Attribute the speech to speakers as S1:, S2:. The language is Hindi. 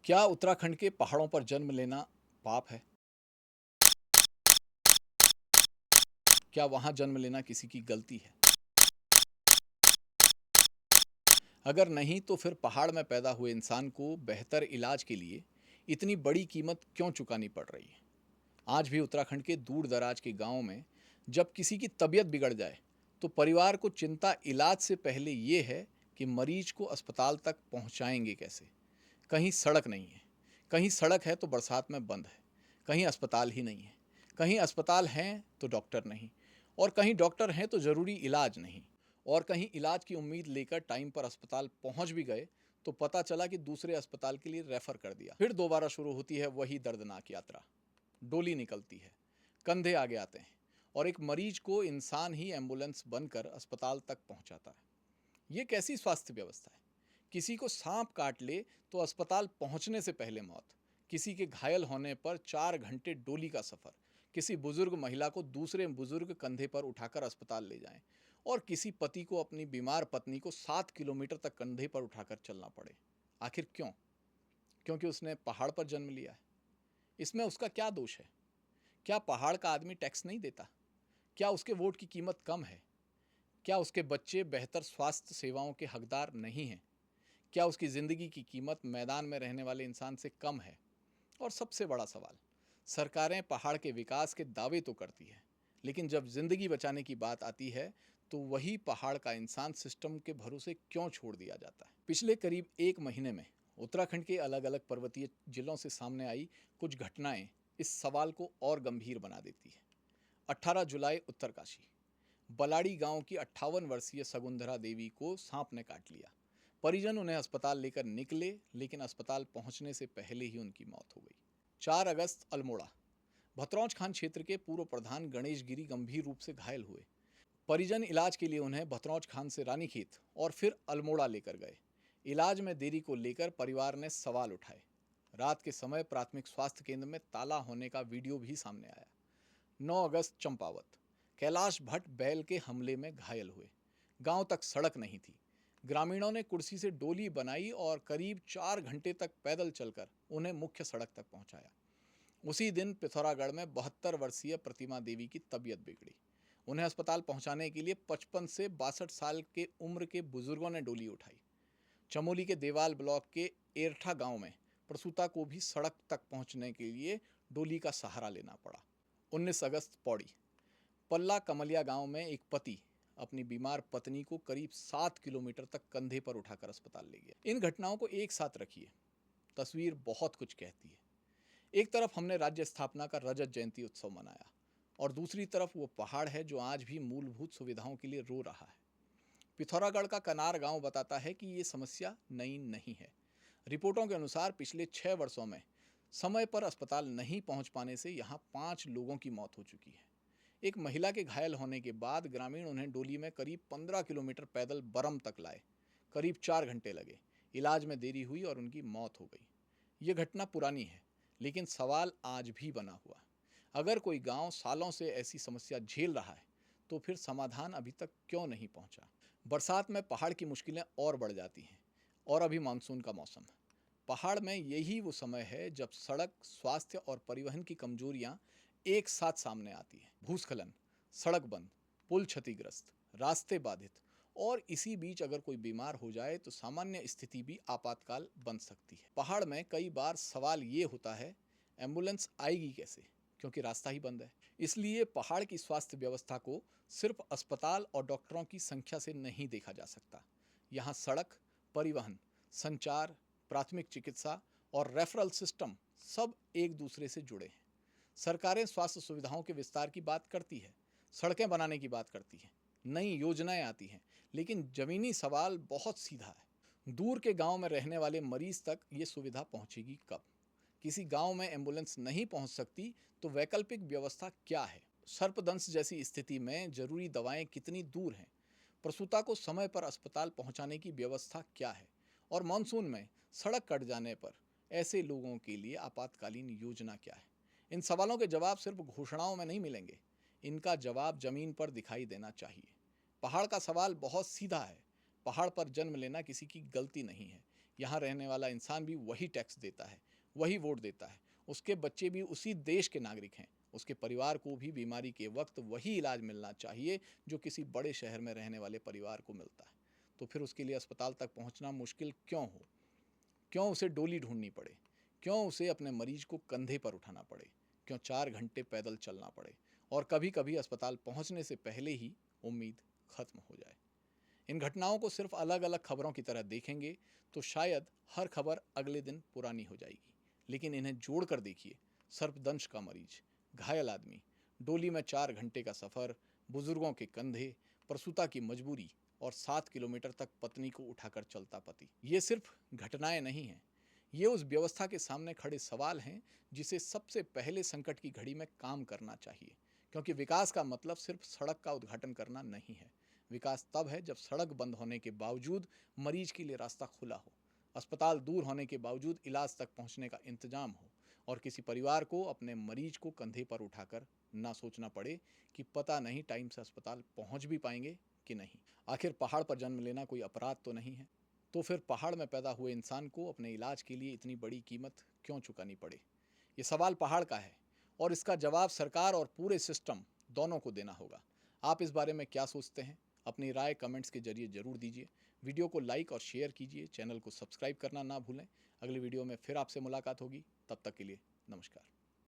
S1: क्या उत्तराखंड के पहाड़ों पर जन्म लेना पाप है? क्या वहां जन्म लेना किसी की गलती है? अगर नहीं तो फिर पहाड़ में पैदा हुए इंसान को बेहतर इलाज के लिए इतनी बड़ी कीमत क्यों चुकानी पड़ रही है? आज भी उत्तराखंड के दूर दराज के गांवों में जब किसी की तबीयत बिगड़ जाए तो परिवार को चिंता इलाज से पहले ये है कि मरीज को अस्पताल तक पहुंचाएंगे कैसे। कहीं सड़क नहीं है, कहीं सड़क है तो बरसात में बंद है, कहीं अस्पताल ही नहीं है, कहीं अस्पताल हैं तो डॉक्टर नहीं, और कहीं डॉक्टर हैं तो ज़रूरी इलाज नहीं, और कहीं इलाज की उम्मीद लेकर टाइम पर अस्पताल पहुंच भी गए तो पता चला कि दूसरे अस्पताल के लिए रेफर कर दिया। फिर दोबारा शुरू होती है वही दर्दनाक यात्रा। डोली निकलती है, कंधे आगे आते हैं और एक मरीज को इंसान ही एम्बुलेंस बनकर अस्पताल तक पहुंचाता है। ये कैसी स्वास्थ्य व्यवस्था है? किसी को सांप काट ले तो अस्पताल पहुंचने से पहले मौत, किसी के घायल होने पर 4 घंटे डोली का सफर, किसी बुजुर्ग महिला को दूसरे बुजुर्ग कंधे पर उठाकर अस्पताल ले जाएं, और किसी पति को अपनी बीमार पत्नी को 7 किलोमीटर तक कंधे पर उठाकर चलना पड़े। आखिर क्यों? क्योंकि उसने पहाड़ पर जन्म लिया है। इसमें उसका क्या दोष है? क्या पहाड़ का आदमी टैक्स नहीं देता? क्या उसके वोट की कीमत कम है? क्या उसके बच्चे बेहतर स्वास्थ्य सेवाओं के हकदार नहीं हैं? क्या उसकी ज़िंदगी की कीमत मैदान में रहने वाले इंसान से कम है? और सबसे बड़ा सवाल, सरकारें पहाड़ के विकास के दावे तो करती हैं, लेकिन जब ज़िंदगी बचाने की बात आती है तो वही पहाड़ का इंसान सिस्टम के भरोसे क्यों छोड़ दिया जाता है? पिछले करीब एक महीने में उत्तराखंड के अलग अलग पर्वतीय जिलों से सामने आई कुछ घटनाएं इस सवाल को और गंभीर बना देती है। 18 जुलाई उत्तरकाशी, बलाड़ी गांव की 58 वर्षीय सगुंधरा देवी को सांप ने काट लिया। परिजन उन्हें अस्पताल लेकर निकले लेकिन अस्पताल पहुंचने से पहले ही उनकी मौत हो गई। 4 अगस्त अल्मोड़ा, भतरौंज खान क्षेत्र के पूर्व प्रधान गणेश गिरी गंभीर रूप से घायल हुए। परिजन इलाज के लिए उन्हें भतरौंज खान से रानीखेत और फिर अल्मोड़ा लेकर गए। इलाज में देरी को लेकर परिवार ने सवाल उठाए। रात के समय प्राथमिक स्वास्थ्य केंद्र में ताला होने का वीडियो भी सामने आया। 9 अगस्त चंपावत, कैलाश भट्ट बैल के हमले में घायल हुए। गांव तक सड़क नहीं थी। ग्रामीणों ने कुर्सी से डोली बनाई और करीब 4 घंटे तक पैदल चलकर उन्हें मुख्य सड़क तक पहुंचाया। उसी दिन पिथौरागढ़ में 72 वर्षीय प्रतिमा देवी की तबीयत बिगड़ी। उन्हें अस्पताल पहुंचाने के लिए 55 से 62 साल के उम्र के बुजुर्गों ने डोली उठाई। चमोली के देवाल ब्लॉक के एरठा गांव में प्रसूता को भी सड़क तक पहुंचने के लिए डोली का सहारा लेना पड़ा। 19 अगस्त पौड़ी, पल्ला कमलिया गांव में एक पति अपनी बीमार पत्नी को करीब 7 किलोमीटर तक कंधे पर उठाकर अस्पताल ले गया। इन घटनाओं को एक साथ रखिए, तस्वीर बहुत कुछ कहती है। एक तरफ हमने राज्य स्थापना का रजत जयंती उत्सव मनाया और दूसरी तरफ वो पहाड़ है जो आज भी मूलभूत सुविधाओं के लिए रो रहा है। पिथौरागढ़ का कनार गांव बताता है कि ये समस्या नई नहीं है। रिपोर्टों के अनुसार पिछले 6 वर्षों में समय पर अस्पताल नहीं पहुंच पाने से यहाँ 5 लोगों की मौत हो चुकी है। एक महिला के घायल होने के बाद ग्रामीण उन्हें डोली में करीब 15 किलोमीटर पैदल बरम तक लाए। करीब 4 घंटे लगे। इलाज में देरी हुई और उनकी मौत हो गई। ये घटना पुरानी है, लेकिन सवाल आज भी बना हुआ है। अगर कोई गांव सालों से ऐसी समस्या झेल रहा है तो फिर समाधान अभी तक क्यों नहीं पहुंचा? बरसात में पहाड़ की मुश्किलें और बढ़ जाती हैं, और अभी मानसून का मौसम है। पहाड़ में यही वो समय है जब सड़क, स्वास्थ्य और परिवहन की कमजोरियां एक साथ सामने आती हैं। भूस्खलन, सड़क बंद, पुल क्षतिग्रस्त, रास्ते बाधित, और इसी बीच अगर कोई बीमार हो जाए तो सामान्य स्थिति भी आपातकाल बन सकती है। पहाड़ में कई बार सवाल ये होता है, एम्बुलेंस आएगी कैसे, क्योंकि रास्ता ही बंद है। इसलिए पहाड़ की स्वास्थ्य व्यवस्था को सिर्फ अस्पताल और डॉक्टरों की संख्या से नहीं देखा जा सकता। यहाँ सड़क, परिवहन, संचार, प्राथमिक चिकित्सा और रेफरल सिस्टम सब एक दूसरे से जुड़े हैं। सरकारें स्वास्थ्य सुविधाओं के विस्तार की बात करती है, सड़कें बनाने की बात करती हैं, नई योजनाएं आती हैं, लेकिन जमीनी सवाल बहुत सीधा है। दूर के गांव में रहने वाले मरीज तक ये सुविधा पहुंचेगी कब? किसी गांव में एम्बुलेंस नहीं पहुंच सकती तो वैकल्पिक व्यवस्था क्या है? सर्पदंश जैसी स्थिति में जरूरी दवाएं कितनी दूर हैं? प्रसूता को समय पर अस्पताल पहुंचाने की व्यवस्था क्या है? और मानसून में सड़क कट जाने पर ऐसे लोगों के लिए आपातकालीन योजना क्या है? इन सवालों के जवाब सिर्फ घोषणाओं में नहीं मिलेंगे, इनका जवाब जमीन पर दिखाई देना चाहिए। पहाड़ का सवाल बहुत सीधा है। पहाड़ पर जन्म लेना किसी की गलती नहीं है, यहाँ रहने वाला इंसान भी वही टैक्स देता है, वही वोट देता है, उसके बच्चे भी उसी देश के नागरिक हैं, उसके परिवार को भी बीमारी के वक्त वही इलाज मिलना चाहिए जो किसी बड़े शहर में रहने वाले परिवार को मिलता है। तो फिर उसके लिए अस्पताल तक पहुंचना मुश्किल क्यों हो? क्यों उसे डोली ढूंढनी पड़े? क्यों उसे अपने मरीज को कंधे पर उठाना पड़े? क्यों 4 घंटे पैदल चलना पड़े? और कभी कभी अस्पताल पहुंचने से पहले ही उम्मीद खत्म हो जाए। इन घटनाओं को सिर्फ अलग अलग खबरों की तरह देखेंगे तो शायद हर खबर अगले दिन पुरानी हो जाएगी, लेकिन इन्हें जोड़कर देखिए। सर्पदंश का मरीज, घायल आदमी, डोली में 4 घंटे का सफ़र, बुजुर्गों के कंधे, प्रसूता की मजबूरी और 7 किलोमीटर तक पत्नी को उठाकर चलता पति। ये सिर्फ घटनाएं नहीं हैं, ये उस व्यवस्था के सामने खड़े सवाल हैं जिसे सबसे पहले संकट की घड़ी में काम करना चाहिए। क्योंकि विकास का मतलब सिर्फ सड़क का उद्घाटन करना नहीं है। विकास तब है जब सड़क बंद होने के बावजूद मरीज के लिए रास्ता खुला हो, अस्पताल दूर होने के बावजूद इलाज तक पहुंचने का इंतजाम हो, और किसी परिवार को अपने मरीज को कंधे पर उठाकर ना सोचना पड़े कि पता नहीं टाइम से अस्पताल पहुंच भी पाएंगे कि नहीं। आखिर पहाड़ पर जन्म लेना कोई अपराध तो नहीं है, तो फिर पहाड़ में पैदा हुए इंसान को अपने इलाज के लिए इतनी बड़ी कीमत क्यों चुकानी पड़े? ये सवाल पहाड़ का है और इसका जवाब सरकार और पूरे सिस्टम दोनों को देना होगा। आप इस बारे में क्या सोचते हैं? अपनी राय कमेंट्स के जरिए जरूर दीजिए। वीडियो को लाइक और शेयर कीजिए, चैनल को सब्सक्राइब करना ना भूलें। अगली वीडियो में फिर आपसे मुलाकात होगी, तब तक के लिए नमस्कार।